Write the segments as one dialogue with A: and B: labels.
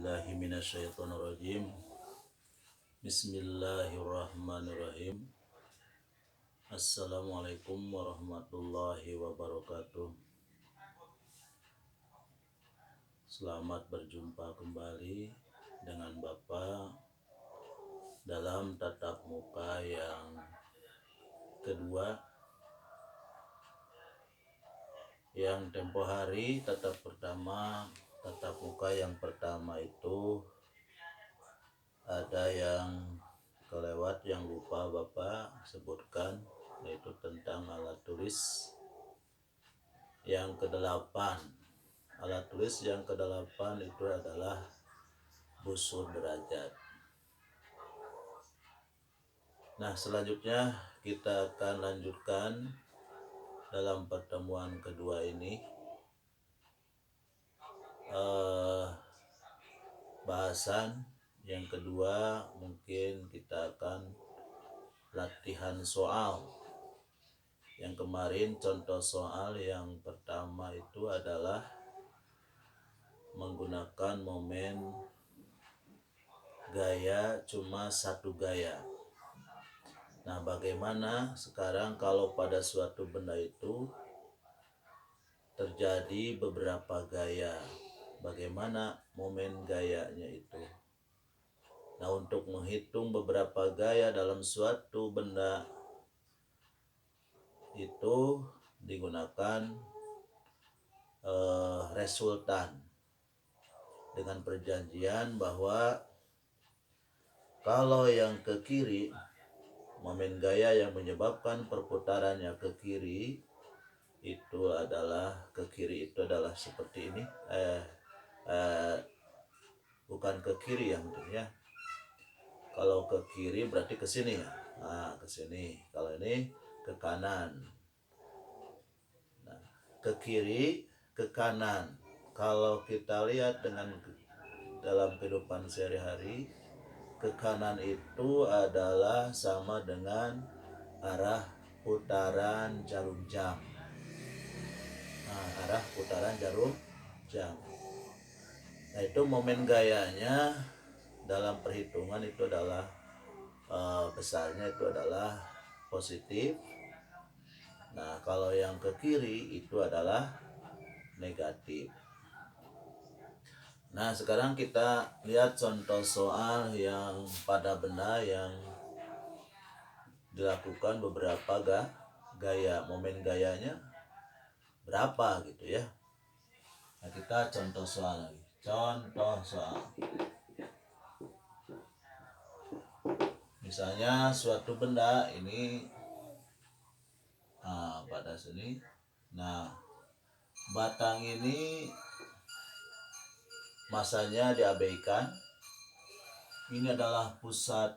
A: billahi minasyaitonirrajim. Bismillahirrahmanirrahim. Assalamualaikum warahmatullahi wabarakatuh. Selamat berjumpa kembali dengan Bapak dalam tatap muka yang kedua. Yang tempo hari tatap muka yang pertama itu ada yang kelewat, yang lupa Bapak sebutkan, yaitu tentang alat tulis yang ke-8. Alat tulis yang ke-8 itu adalah busur derajat. Nah, selanjutnya kita akan lanjutkan dalam pertemuan kedua ini bahasan yang kedua. Mungkin kita akan latihan soal. Yang kemarin contoh soal yang pertama itu adalah menggunakan momen gaya cuma satu gaya. Nah, bagaimana sekarang kalau pada suatu benda itu terjadi beberapa gaya? Bagaimana momen gayanya itu? Nah, untuk menghitung beberapa gaya dalam suatu benda itu digunakan resultan, dengan perjanjian bahwa kalau yang ke kiri, momen gaya yang menyebabkan perputarannya ke kiri itu adalah seperti ini. Bukan ke kiri ya mungkin ya. Kalau ke kiri berarti ke sini ya. Nah, ke sini. Kalau ini ke kanan. Nah, ke kiri, ke kanan. Kalau kita lihat dalam kehidupan sehari-hari, ke kanan itu adalah sama dengan arah putaran jarum jam. Nah, arah putaran jarum jam. Nah, itu momen gayanya dalam perhitungan itu adalah besarnya itu adalah positif. Nah, kalau yang ke kiri itu adalah negatif. Nah, sekarang kita lihat contoh soal yang pada benda yang dilakukan beberapa gaya. Momen gayanya berapa gitu ya. Nah, kita contoh soal lagi. Contoh soal. Misalnya suatu benda ini pada sini. Nah, batang ini masanya diabaikan. Ini adalah pusat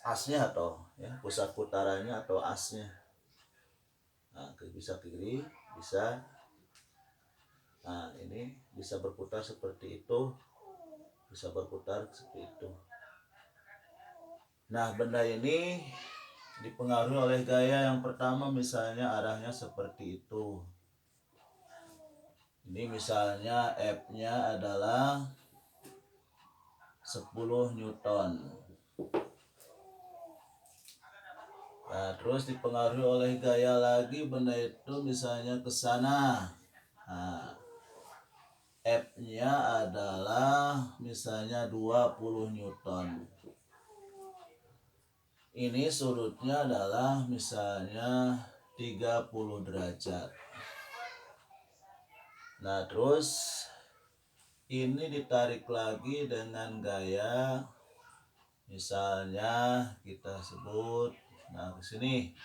A: asnya atau ya, pusat putarannya atau asnya. Nah, bisa kiri, bisa. Nah, ini bisa berputar seperti itu, bisa berputar seperti itu. Nah, benda ini dipengaruhi oleh gaya yang pertama, misalnya arahnya seperti itu. Ini misalnya F-nya adalah 10 Newton. Nah, terus dipengaruhi oleh gaya lagi, benda itu misalnya ke sana. Nah, F-nya adalah misalnya 20 Newton. Ini sudutnya adalah misalnya 30 derajat. Nah, terus ini ditarik lagi dengan gaya, misalnya kita sebut, nah ke sini.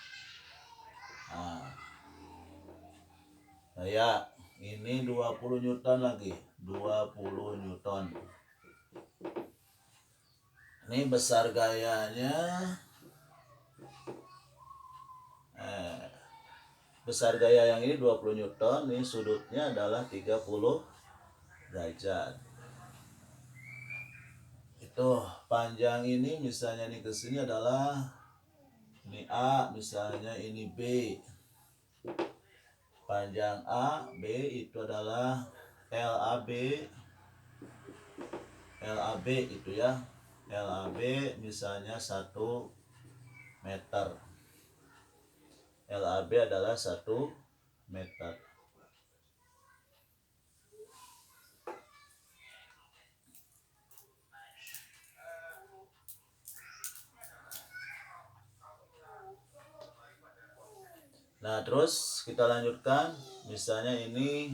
A: Nah, ya, ini 20 Newton lagi, 20 Newton. Ini besar gayanya, besar gaya yang ini 20 Newton, ini sudutnya adalah 30 derajat. Itu panjang ini misalnya ini ke sini adalah ini A, misalnya ini B. Panjang AB itu adalah LAB. LAB itu ya. LAB misalnya 1 meter. LAB adalah 1 meter. Nah, terus kita lanjutkan. Misalnya ini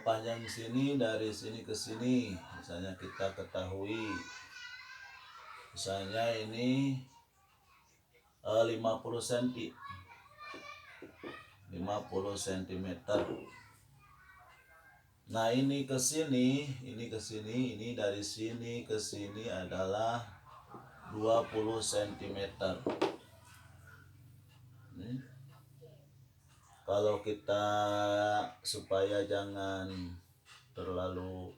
A: panjang sini dari sini ke sini. Misalnya kita ketahui. Misalnya ini 50 cm. 50 cm. Nah, ini ke sini, ini ke sini, ini dari sini ke sini adalah 20 cm. Kalau kita supaya jangan terlalu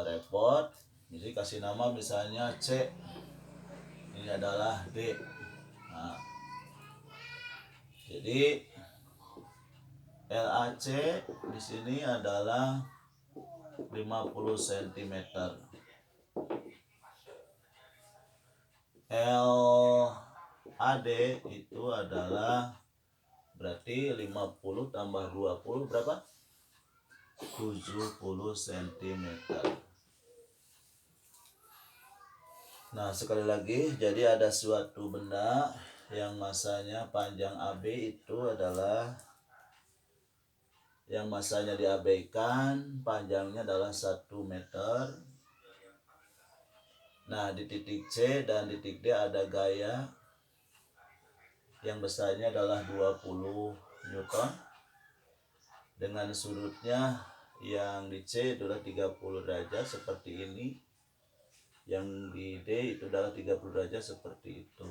A: repot, jadi kasih nama misalnya C, ini adalah D. Nah, jadi LAC di sini adalah 50 cm. LAD itu adalah berarti 50 tambah 20 berapa? 70 cm. Nah, sekali lagi, jadi ada suatu benda yang masanya panjang AB itu adalah yang masanya diabaikan, panjangnya adalah 1 meter. Nah, di titik C dan titik D ada gaya yang besarnya adalah 20 Newton dengan sudutnya yang di C adalah 30 derajat seperti ini, yang di D itu adalah 30 derajat seperti itu.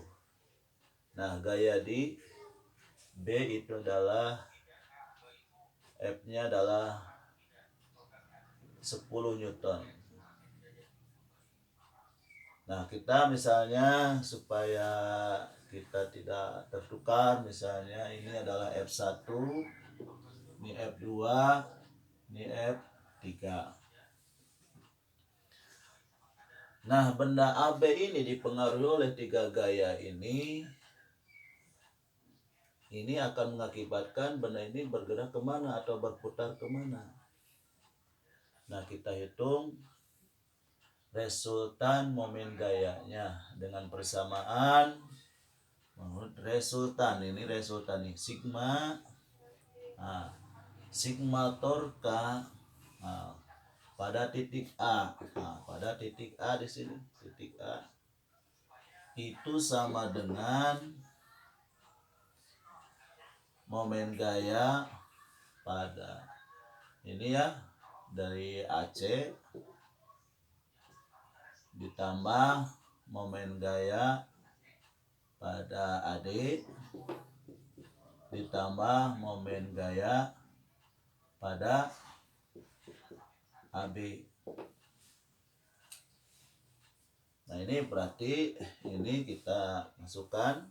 A: Nah, gaya di B itu adalah F-nya adalah 10 Newton. Nah, kita misalnya supaya kita tidak tertukar, misalnya ini adalah F1, ini F2, ini F3. Nah, benda AB ini dipengaruhi oleh 3 gaya ini akan mengakibatkan benda ini bergerak kemana atau berputar kemana. Nah, kita hitung resultan momen gayanya dengan persamaan menurut resultan ini sigma. Nah, sigma torka pada titik A. Nah, pada titik A di sini, titik A itu sama dengan momen gaya pada ini ya, dari AC ditambah momen gaya pada AD ditambah momen gaya pada AB. Nah, ini berarti ini kita masukkan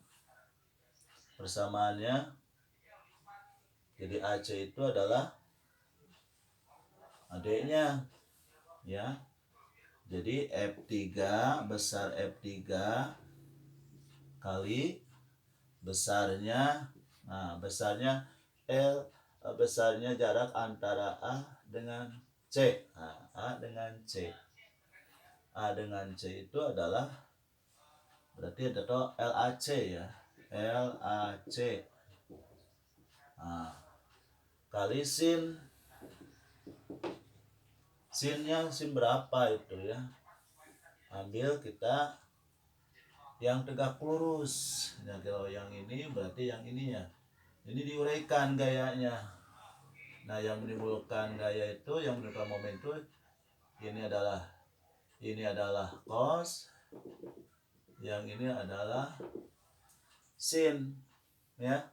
A: persamaannya. Jadi AC itu adalah AD-nya ya. Jadi F3 besar F3 kali besarnya, nah besarnya L, besarnya jarak antara A dengan C. Nah, A dengan C. A dengan C itu adalah berarti ada LAC ya. LAC. Nah, kali sin. Sinnya sin berapa itu ya? Ambil kita yang tegak lurus. Nah, kalau yang ini berarti yang ini ya. Ini diuraikan gayanya. Nah, yang menimbulkan gaya itu, yang menimbulkan momen itu ini adalah cos, yang ini adalah sin ya.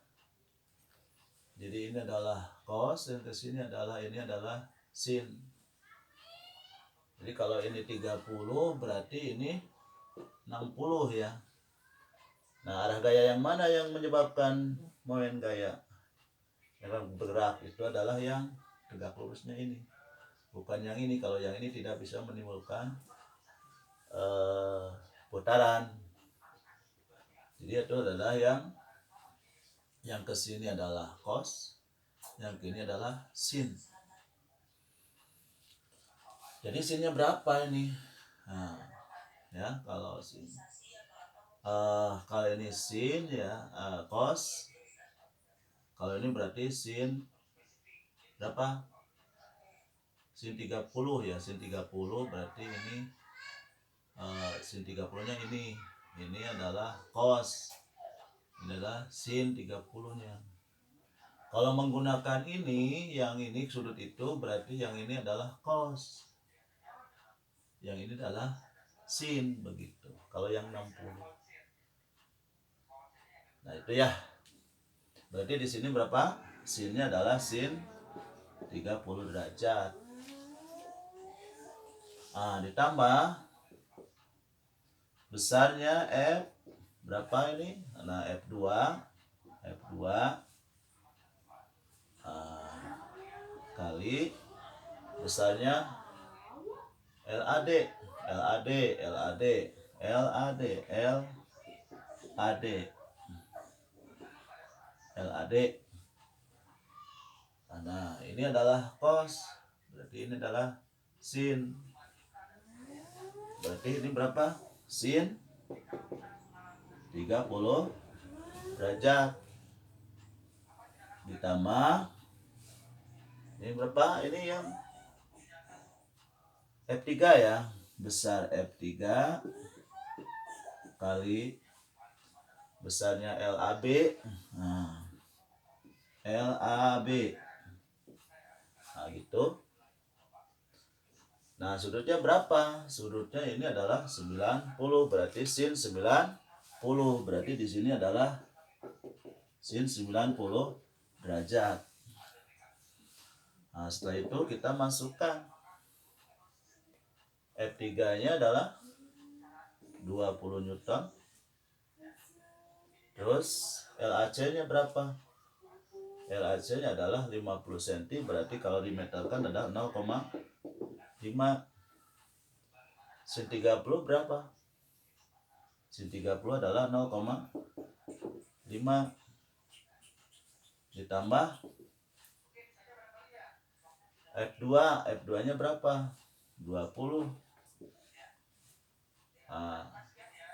A: Jadi ini adalah cos, dan kesini adalah sin. Jadi kalau ini 30 berarti ini 60 ya. Nah, arah gaya yang mana yang menyebabkan momen gaya? Yang bergerak itu adalah yang tegak lurusnya ini, bukan yang ini. Kalau yang ini tidak bisa menimbulkan putaran. Jadi itu adalah yang kesini adalah cos, yang kini adalah sin. Jadi sinnya berapa ini? Nah, ya kalau sin, kalau ini sin ya, cos. Kalau ini berarti sin berapa? Sin 30 ya, sin 30 berarti ini sin 30-nya ini adalah cos. Ini adalah sin 30-nya. Kalau menggunakan ini, yang ini sudut itu berarti yang ini adalah cos. Yang ini adalah sin begitu. Kalau yang 60. Nah, itu ya. Berarti di sini berapa? Sinnya adalah sin 30 derajat. Nah, ditambah besarnya F berapa ini? Nah, F2 kali besarnya LAD. Nah, ini adalah cos, berarti ini adalah sin. Berarti ini berapa? Sin 30 derajat ditambah ini berapa? Ini yang F3 ya, besar F3 kali besarnya LAB. Nah, LAB. Nah, gitu. Nah, sudutnya berapa? Sudutnya ini adalah 90, berarti sin 90. Berarti di sini adalah sin 90 derajat. Nah, setelah itu kita masukkan F3-nya adalah 20 Newton. Terus LAC-nya berapa? LAC-nya adalah 50 cm, berarti kalau dimeterkan adalah 0,5. Sin 30 berapa? Sin 30 adalah 0,5 ditambah F2-nya berapa? 20. Nah,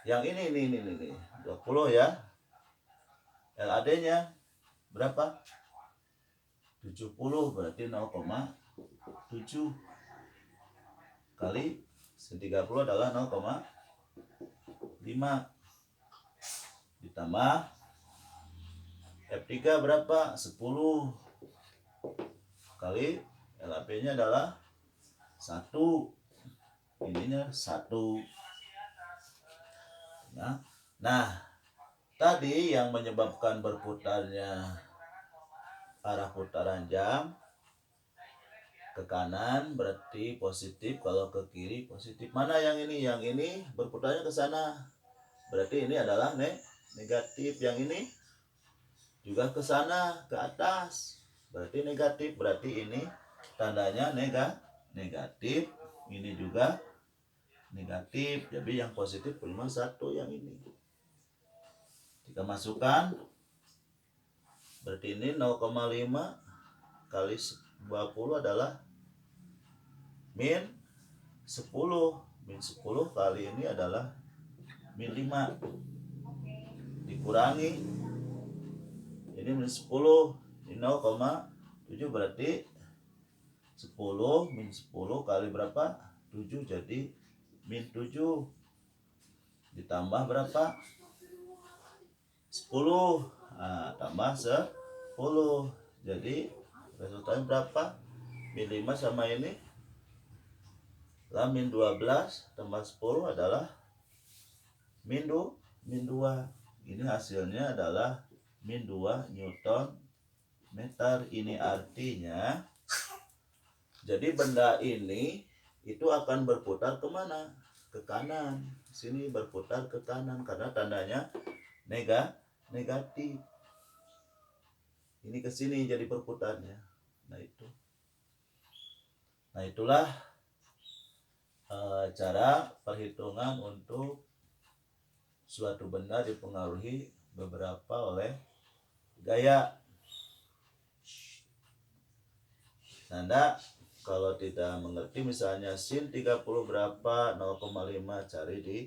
A: yang ini 20 ya. LAD-nya berapa? 70, berarti 0,7 kali sin 30 adalah 0,5 ditambah F3 berapa? 10 kali LAP-nya adalah 1. Ininya 1. Nah, tadi yang menyebabkan berputarnya arah putaran jam ke kanan berarti positif, kalau ke kiri positif. Mana yang ini? Yang ini berputarnya ke sana, berarti ini adalah negatif. Yang ini juga ke sana, ke atas, berarti negatif. Berarti ini tandanya negatif. Ini juga negatif. Jadi yang positif cuma 1, yang ini. Kita masukkan, berarti ini 0,5 kali 20 adalah min 10. Min 10 kali ini adalah min 5. Dikurangi ini min 10, ini 0,7, berarti 10 min 10 kali berapa? 7, jadi min 7 ditambah berapa? 10. Nah, tambah 10, jadi resultatnya berapa? Min 5 sama ini lah min 12 tambah 10 adalah min 2. Ini hasilnya adalah min 2 Newton meter. Ini artinya jadi benda ini itu akan berputar kemana? Ke kanan. Sini berputar ke kanan karena tandanya negatif. ini ke sini jadi perputarannya. Nah itulah cara perhitungan untuk suatu benda dipengaruhi beberapa oleh gaya. Nanda kalau tidak mengerti misalnya sin 30 berapa 0,5 cari di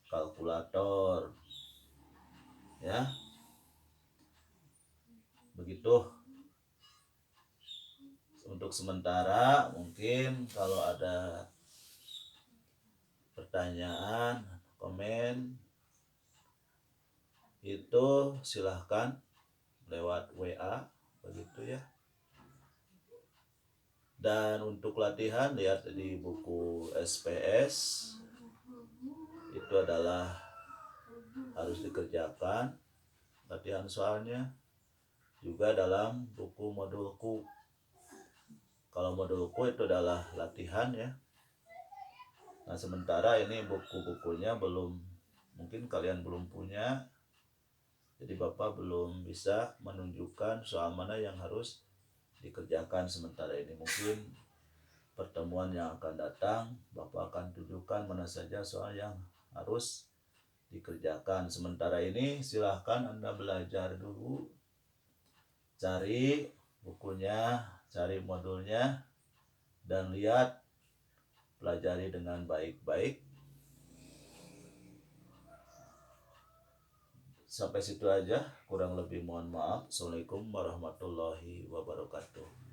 A: kalkulator ya, begitu. Untuk sementara mungkin kalau ada pertanyaan komen itu silahkan lewat WA begitu ya. Dan untuk latihan lihat di buku SPS, itu adalah harus dikerjakan latihan soalnya. Juga dalam buku modulku, kalau modulku itu adalah latihan ya. Nah sementara ini buku-bukunya belum, mungkin kalian belum punya, jadi Bapak belum bisa menunjukkan soal mana yang harus dikerjakan sementara ini. Mungkin pertemuan yang akan datang Bapak akan tunjukkan mana saja soal yang harus dikerjakan. Sementara ini silahkan Anda belajar dulu, cari bukunya, cari modulnya, dan lihat, pelajari dengan baik-baik. Sampai situ aja, kurang lebih mohon maaf. Assalamualaikum warahmatullahi wabarakatuh.